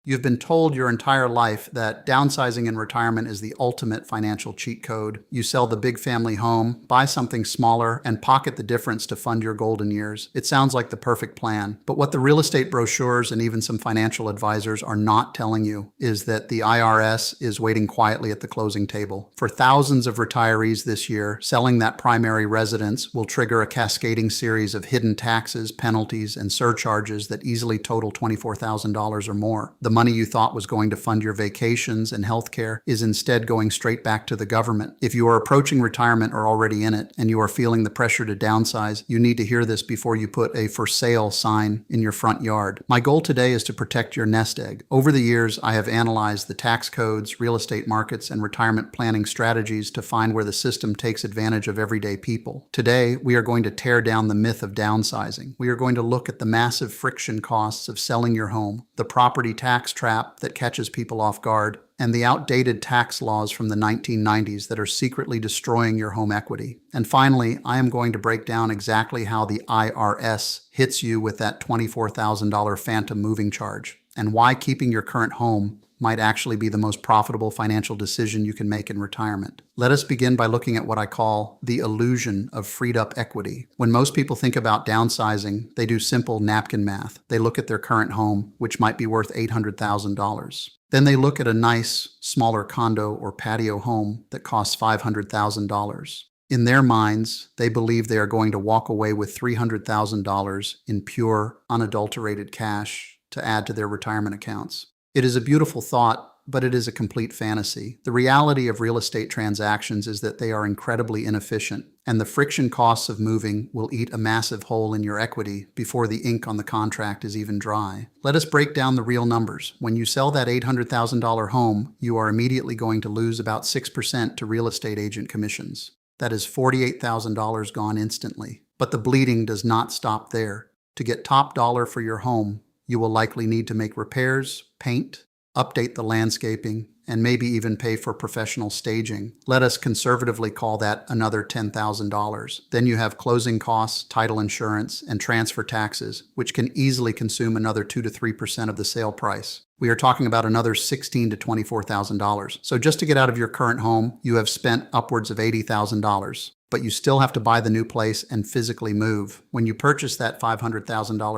You've been told your entire life that downsizing in retirement is the ultimate financial cheat code. You sell the big family home, buy something smaller, and pocket the difference to fund your golden years. It sounds like the perfect plan. But what the real estate brochures and even some financial advisors are not telling you is that the IRS is waiting quietly at the closing table. For thousands of retirees this year, selling that primary residence will trigger a cascading series of hidden taxes, penalties, and surcharges that easily total $24,000 or more. The money you thought was going to fund your vacations and healthcare is instead going straight back to the government. If you are approaching retirement or already in it, and you are feeling the pressure to downsize, you need to hear this before you put a for sale sign in your front yard. My goal today is to protect your nest egg. Over the years, I have analyzed the tax codes, real estate markets, and retirement planning strategies to find where the system takes advantage of everyday people. Today, we are going to tear down the myth of downsizing. We are going to look at the massive friction costs of selling your home, the property tax trap that catches people off guard, and the outdated tax laws from the 1990s that are secretly destroying your home equity. And finally, I am going to break down exactly how the IRS hits you with that $24,000 phantom moving charge, and why keeping your current home might actually be the most profitable financial decision you can make in retirement. Let us begin by looking at what I call the illusion of freed up equity. When most people think about downsizing, they do simple napkin math. They look at their current home, which might be worth $800,000. Then they look at a nice, smaller condo or patio home that costs $500,000. In their minds, they believe they are going to walk away with $300,000 in pure, unadulterated cash to add to their retirement accounts. It is a beautiful thought, but it is a complete fantasy. The reality of real estate transactions is that they are incredibly inefficient, and the friction costs of moving will eat a massive hole in your equity before the ink on the contract is even dry. Let us break down the real numbers. When you sell that $800,000 home, you are immediately going to lose about 6% to real estate agent commissions. That is $48,000 gone instantly. But the bleeding does not stop there. To get top dollar for your home, you will likely need to make repairs, paint, update the landscaping, and maybe even pay for professional staging. Let us conservatively call that another $10,000. Then you have closing costs, title insurance, and transfer taxes, which can easily consume another 2 to 3% of the sale price. We are talking about another $16,000 to $24,000. So just to get out of your current home, you have spent upwards of $80,000. But you still have to buy the new place and physically move. When you purchase that $500,000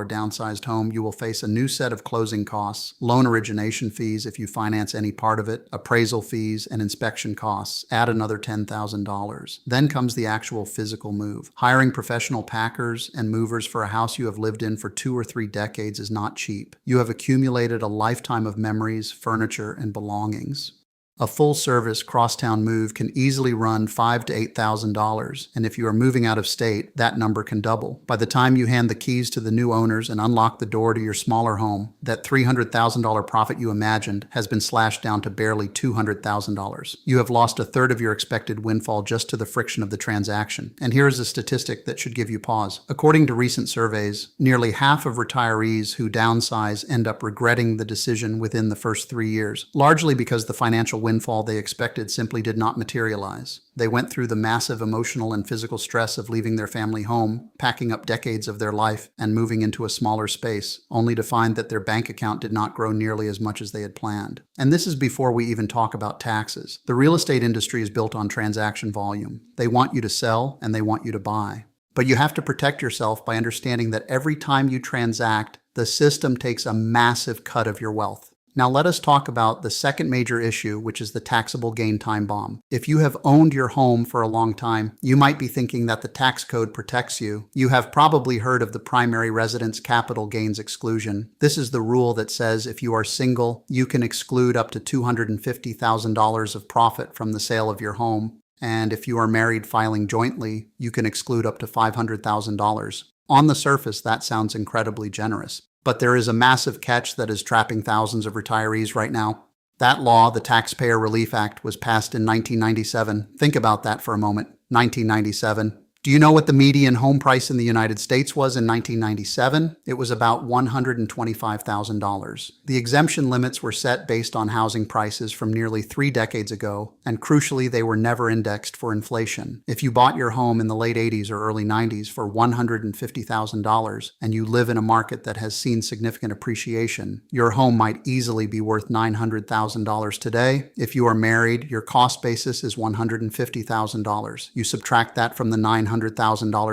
downsized home, you will face a new set of closing costs, loan origination fees if you finance any part of it, appraisal fees, and inspection costs. Add another $10,000. Then comes the actual physical move. Hiring professional packers and movers for a house you have lived in for 2 or 3 decades is not cheap. You have accumulated a lifetime of memories, furniture, and belongings. A full-service crosstown move can easily run $5,000 to $8,000, and if you are moving out of state, that number can double. By the time you hand the keys to the new owners and unlock the door to your smaller home, that $300,000 profit you imagined has been slashed down to barely $200,000. You have lost a third of your expected windfall just to the friction of the transaction. And here is a statistic that should give you pause. According to recent surveys, nearly half of retirees who downsize end up regretting the decision within the first 3 years, largely because the financial windfall they expected simply did not materialize. They went through the massive emotional and physical stress of leaving their family home, packing up decades of their life, and moving into a smaller space, only to find that their bank account did not grow nearly as much as they had planned. And this is before we even talk about taxes. The real estate industry is built on transaction volume. They want you to sell, and they want you to buy. But you have to protect yourself by understanding that every time you transact, the system takes a massive cut of your wealth. Now let us talk about the second major issue, which is the taxable gain time bomb. If you have owned your home for a long time, you might be thinking that the tax code protects you. You have probably heard of the primary residence capital gains exclusion. This is the rule that says if you are single, you can exclude up to $250,000 of profit from the sale of your home. And if you are married filing jointly, you can exclude up to $500,000. On the surface, that sounds incredibly generous. But there is a massive catch that is trapping thousands of retirees right now. That law, the Taxpayer Relief Act, was passed in 1997. Think about that for a moment. 1997. Do you know what the median home price in the United States was in 1997? It was about $125,000. The exemption limits were set based on housing prices from nearly 3 decades ago, and crucially, they were never indexed for inflation. If you bought your home in the late 80s or early 90s for $150,000 and you live in a market that has seen significant appreciation, your home might easily be worth $900,000 today. If you are married, your cost basis is $150,000. You subtract that from the $900,000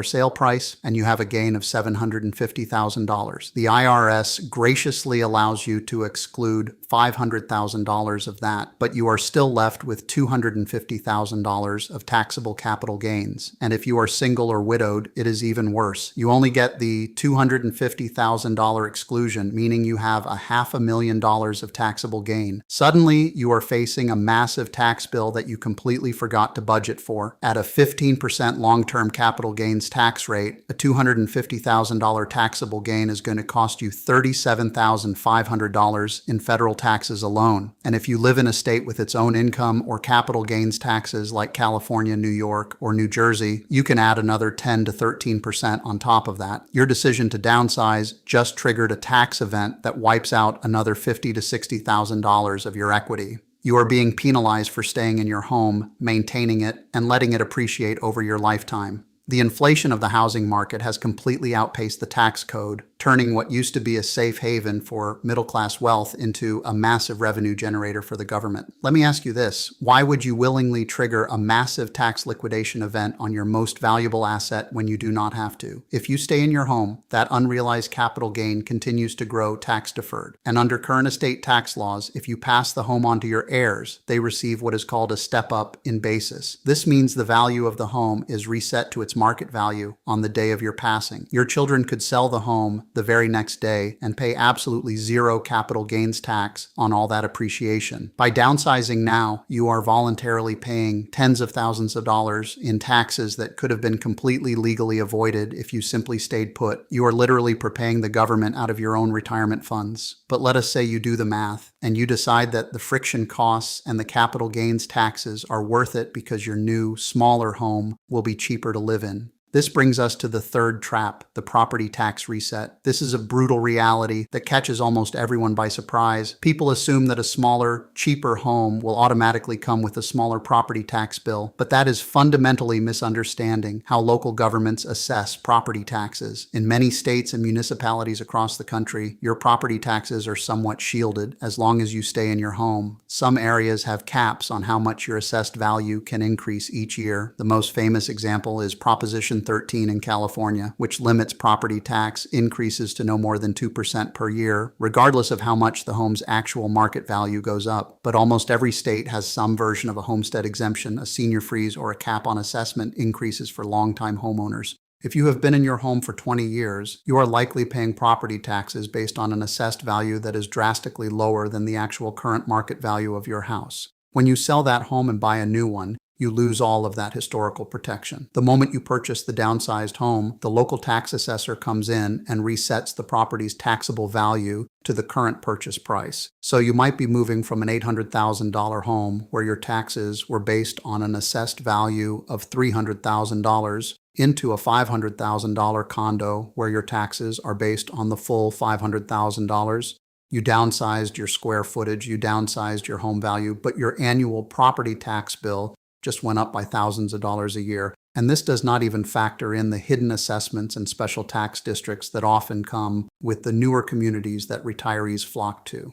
sale price, and you have a gain of $750,000. The IRS graciously allows you to exclude $500,000 of that, but you are still left with $250,000 of taxable capital gains. And if you are single or widowed, it is even worse. You only get the $250,000 exclusion, meaning you have $500,000 of taxable gain. Suddenly, you are facing a massive tax bill that you completely forgot to budget for. At a 15% long-term capital gains tax rate, a $250,000 taxable gain is going to cost you $37,500 in federal taxes alone. And if you live in a state with its own income or capital gains taxes like California, New York, or New Jersey, you can add another 10 to 13% on top of that. Your decision to downsize just triggered a tax event that wipes out another $50,000 to $60,000 of your equity. You are being penalized for staying in your home, maintaining it, and letting it appreciate over your lifetime. The inflation of the housing market has completely outpaced the tax code, turning what used to be a safe haven for middle-class wealth into a massive revenue generator for the government. Let me ask you this: why would you willingly trigger a massive tax liquidation event on your most valuable asset when you do not have to? If you stay in your home, that unrealized capital gain continues to grow tax-deferred. And under current estate tax laws, if you pass the home on to your heirs, they receive what is called a step-up in basis. This means the value of the home is reset to its market value on the day of your passing. Your children could sell the home the very next day and pay absolutely zero capital gains tax on all that appreciation. By downsizing now, you are voluntarily paying tens of thousands of dollars in taxes that could have been completely legally avoided if you simply stayed put. You are literally prepaying the government out of your own retirement funds. But let us say you do the math and you decide that the friction costs and the capital gains taxes are worth it because your new, smaller home will be cheaper to live in. This brings us to the third trap, the property tax reset. This is a brutal reality that catches almost everyone by surprise. People assume that a smaller, cheaper home will automatically come with a smaller property tax bill, but that is fundamentally misunderstanding how local governments assess property taxes. In many states and municipalities across the country, your property taxes are somewhat shielded as long as you stay in your home. Some areas have caps on how much your assessed value can increase each year. The most famous example is Proposition 13 in California, which limits property tax increases to no more than 2% per year, regardless of how much the home's actual market value goes up. But almost every state has some version of a homestead exemption, a senior freeze, or a cap on assessment increases for longtime homeowners. If you have been in your home for 20 years, you are likely paying property taxes based on an assessed value that is drastically lower than the actual current market value of your house. When you sell that home and buy a new one, you lose all of that historical protection. The moment you purchase the downsized home, the local tax assessor comes in and resets the property's taxable value to the current purchase price. So you might be moving from an $800,000 home where your taxes were based on an assessed value of $300,000 into a $500,000 condo where your taxes are based on the full $500,000. You downsized your square footage, you downsized your home value, but your annual property tax bill just went up by thousands of dollars a year. And this does not even factor in the hidden assessments and special tax districts that often come with the newer communities that retirees flock to.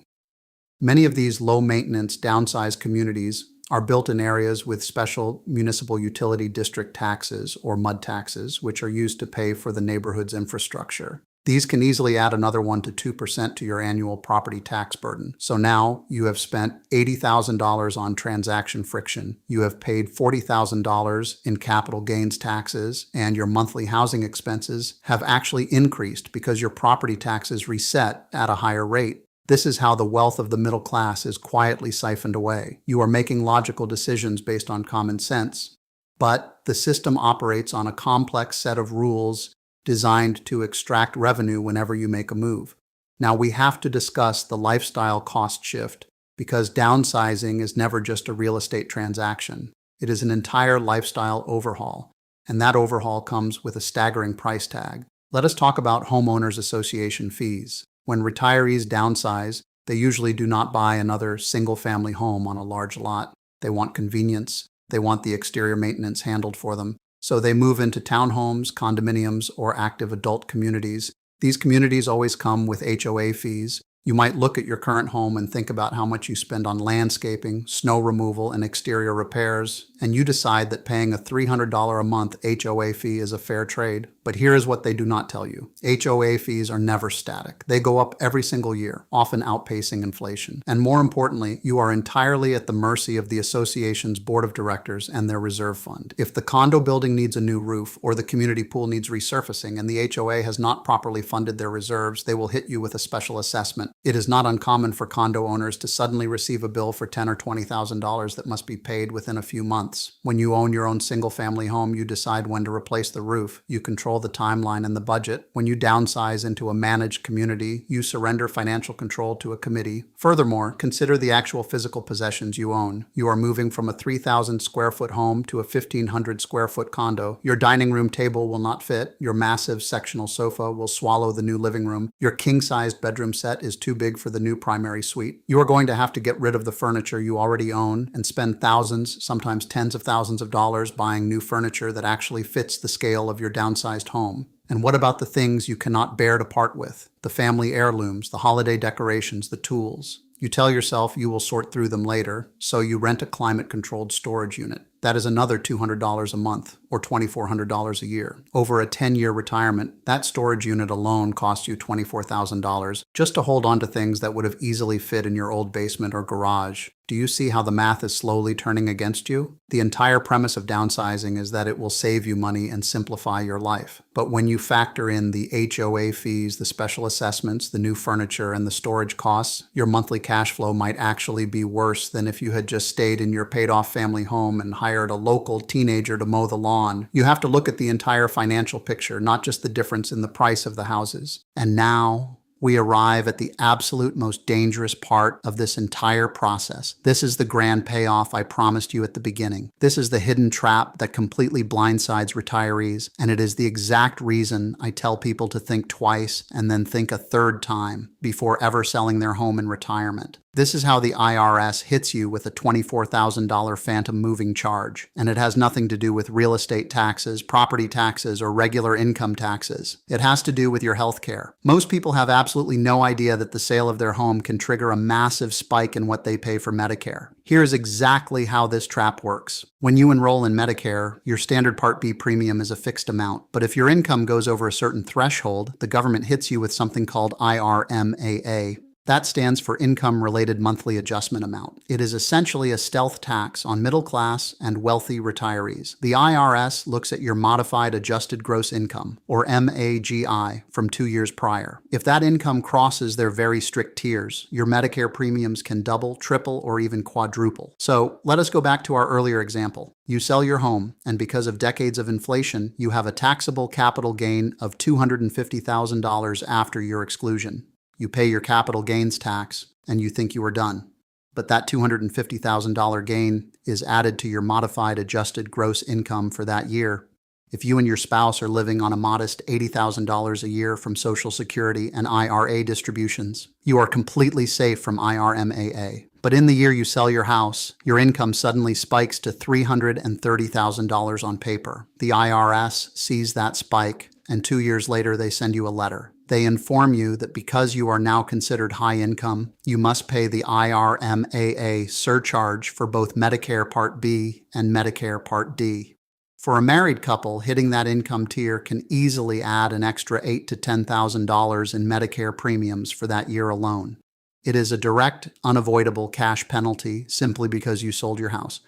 Many of these low-maintenance, downsized communities are built in areas with special municipal utility district taxes, or MUD taxes, which are used to pay for the neighborhood's infrastructure. These can easily add another 1 to 2% to your annual property tax burden. So now you have spent $80,000 on transaction friction. You have paid $40,000 in capital gains taxes, and your monthly housing expenses have actually increased because your property taxes reset at a higher rate. This is how the wealth of the middle class is quietly siphoned away. You are making logical decisions based on common sense, but the system operates on a complex set of rules designed to extract revenue whenever you make a move. Now we have to discuss the lifestyle cost shift because downsizing is never just a real estate transaction. It is an entire lifestyle overhaul. And that overhaul comes with a staggering price tag. Let us talk about homeowners association fees. When retirees downsize, they usually do not buy another single-family home on a large lot. They want convenience. They want the exterior maintenance handled for them. So they move into townhomes, condominiums, or active adult communities. These communities always come with HOA fees. You might look at your current home and think about how much you spend on landscaping, snow removal, and exterior repairs, and you decide that paying a $300 a month HOA fee is a fair trade. But here is what they do not tell you. HOA fees are never static. They go up every single year, often outpacing inflation. And more importantly, you are entirely at the mercy of the association's board of directors and their reserve fund. If the condo building needs a new roof or the community pool needs resurfacing and the HOA has not properly funded their reserves, they will hit you with a special assessment. It is not uncommon for condo owners to suddenly receive a bill for $10,000 or $20,000 that must be paid within a few months. When you own your own single-family home, you decide when to replace the roof. You control the timeline and the budget. When you downsize into a managed community, you surrender financial control to a committee. Furthermore, consider the actual physical possessions you own. You are moving from a 3,000 square foot home to a 1,500 square foot condo. Your dining room table will not fit. Your massive sectional sofa will swallow the new living room. Your king-sized bedroom set is too big for the new primary suite. You are going to have to get rid of the furniture you already own and spend thousands, sometimes tens of thousands of dollars buying new furniture that actually fits the scale of your downsized home. And what about the things you cannot bear to part with? The family heirlooms, the holiday decorations, the tools. You tell yourself you will sort through them later, so you rent a climate-controlled storage unit. That is another $200 a month, or $2,400 a year. Over a 10-year retirement, that storage unit alone costs you $24,000 just to hold on to things that would have easily fit in your old basement or garage. Do you see how the math is slowly turning against you? The entire premise of downsizing is that it will save you money and simplify your life. But when you factor in the HOA fees, the special assessments, the new furniture, and the storage costs, your monthly cash flow might actually be worse than if you had just stayed in your paid-off family home and hired a local teenager to mow the lawn. You have to look at the entire financial picture, not just the difference in the price of the houses. And now we arrive at the absolute most dangerous part of this entire process. This is the grand payoff I promised you at the beginning. This is the hidden trap that completely blindsides retirees, and it is the exact reason I tell people to think twice and then think a third time before ever selling their home in retirement. This is how the IRS hits you with a $24,000 phantom moving charge, and it has nothing to do with real estate taxes, property taxes, or regular income taxes. It has to do with your health care. Most people have absolutely no idea that the sale of their home can trigger a massive spike in what they pay for Medicare. Here is exactly how this trap works. When you enroll in Medicare, your standard Part B premium is a fixed amount, but if your income goes over a certain threshold, the government hits you with something called IRMAA. That stands for Income-Related Monthly Adjustment Amount. It is essentially a stealth tax on middle-class and wealthy retirees. The IRS looks at your modified adjusted gross income, or MAGI, from 2 years prior. If that income crosses their very strict tiers, your Medicare premiums can double, triple, or even quadruple. So let us go back to our earlier example. You sell your home, and because of decades of inflation, you have a taxable capital gain of $250,000 after your exclusion. You pay your capital gains tax, and you think you are done. But that $250,000 gain is added to your modified adjusted gross income for that year. If you and your spouse are living on a modest $80,000 a year from Social Security and IRA distributions, you are completely safe from IRMAA. But in the year you sell your house, your income suddenly spikes to $330,000 on paper. The IRS sees that spike, and 2 years later they send you a letter. They inform you that because you are now considered high income, you must pay the IRMAA surcharge for both Medicare Part B and Medicare Part D. For a married couple, hitting that income tier can easily add an extra $8,000 to $10,000 in Medicare premiums for that year alone. It is a direct, unavoidable cash penalty simply because you sold your house.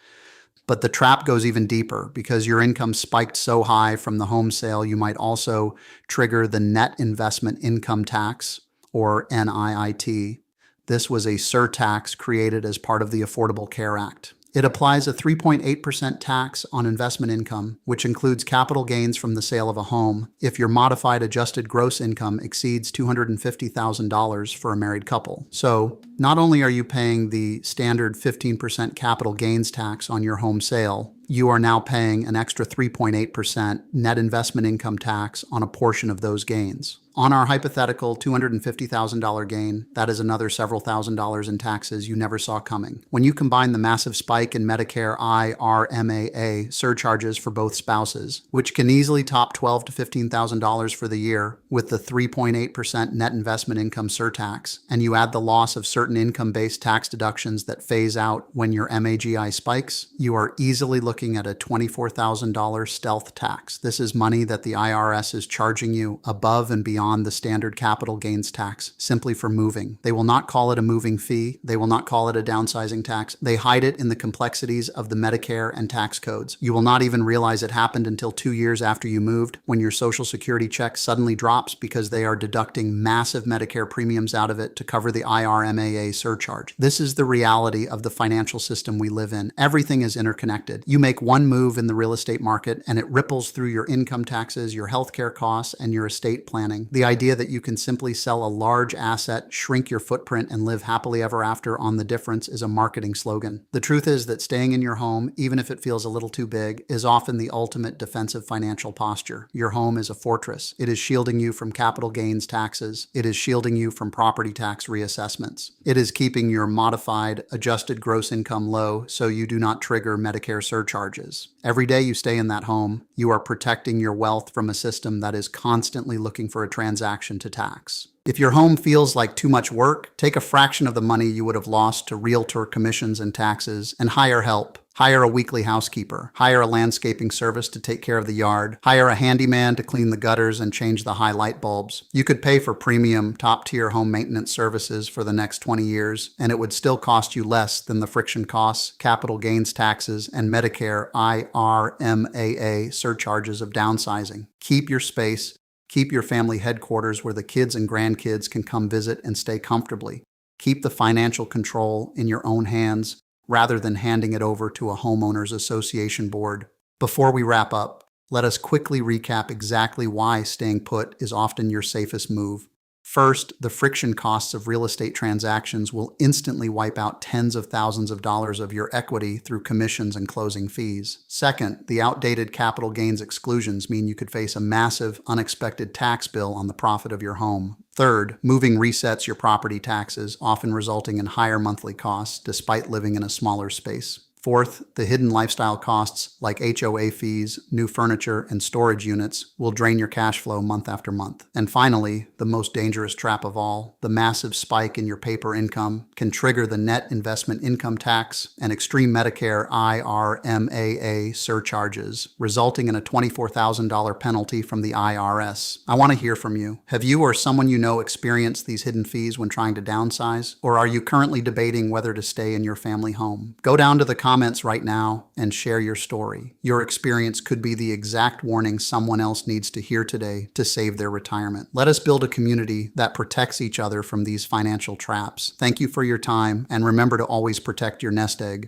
But the trap goes even deeper. Because your income spiked so high from the home sale, you might also trigger the net investment income tax, or NIIT. This was a surtax created as part of the Affordable Care Act. It applies a 3.8% tax on investment income, which includes capital gains from the sale of a home, if your modified adjusted gross income exceeds $250,000 for a married couple. So, not only are you paying the standard 15% capital gains tax on your home sale, you are now paying an extra 3.8% net investment income tax on a portion of those gains. On our hypothetical $250,000 gain, that is another several $1,000s in taxes you never saw coming. When you combine the massive spike in Medicare IRMAA surcharges for both spouses, which can easily top $12,000 to $15,000 for the year, with the 3.8% net investment income surtax, and you add the loss of certain income-based tax deductions that phase out when your MAGI spikes, you are easily looking at a $24,000 stealth tax. This is money that the IRS is charging you above and beyond the standard capital gains tax simply for moving. They will not call it a moving fee. They will not call it a downsizing tax. They hide it in the complexities of the Medicare and tax codes. You will not even realize it happened until 2 years after you moved, when your Social Security check suddenly drops because they are deducting massive Medicare premiums out of it to cover the IRMAA surcharge. This is the reality of the financial system we live in. Everything is interconnected. You make one move in the real estate market and it ripples through your income taxes, your healthcare costs, and your estate planning. The idea that you can simply sell a large asset, shrink your footprint, and live happily ever after on the difference is a marketing slogan. The truth is that staying in your home, even if it feels a little too big, is often the ultimate defensive financial posture. Your home is a fortress. It is shielding you from capital gains taxes. It is shielding you from property tax reassessments. It is keeping your modified adjusted gross income low so you do not trigger Medicare surcharges. Every day you stay in that home, you are protecting your wealth from a system that is constantly looking for a transaction to tax. If your home feels like too much work, take a fraction of the money you would have lost to realtor commissions and taxes and hire help. Hire a weekly housekeeper. Hire a landscaping service to take care of the yard. Hire a handyman to clean the gutters and change the high light bulbs. You could pay for premium, top-tier home maintenance services for the next 20 years, and it would still cost you less than the friction costs, capital gains taxes, and Medicare IRMAA surcharges of downsizing. Keep your space. Keep your family headquarters where the kids and grandkids can come visit and stay comfortably. Keep the financial control in your own hands, rather than handing it over to a homeowners association board. Before we wrap up, let us quickly recap exactly why staying put is often your safest move. First, the friction costs of real estate transactions will instantly wipe out tens of thousands of dollars of your equity through commissions and closing fees. Second, the outdated capital gains exclusions mean you could face a massive, unexpected tax bill on the profit of your home. Third, moving resets your property taxes, often resulting in higher monthly costs despite living in a smaller space. Fourth, the hidden lifestyle costs like HOA fees, new furniture, and storage units will drain your cash flow month after month. And finally, the most dangerous trap of all, the massive spike in your paper income can trigger the net investment income tax and extreme Medicare IRMAA surcharges, resulting in a $24,000 penalty from the IRS. I want to hear from you. Have you or someone you know experienced these hidden fees when trying to downsize? Or are you currently debating whether to stay in your family home? Go down to the comments right now and share your story. Your experience could be the exact warning someone else needs to hear today to save their retirement. Let us build a community that protects each other from these financial traps. Thank you for your time, and remember to always protect your nest egg.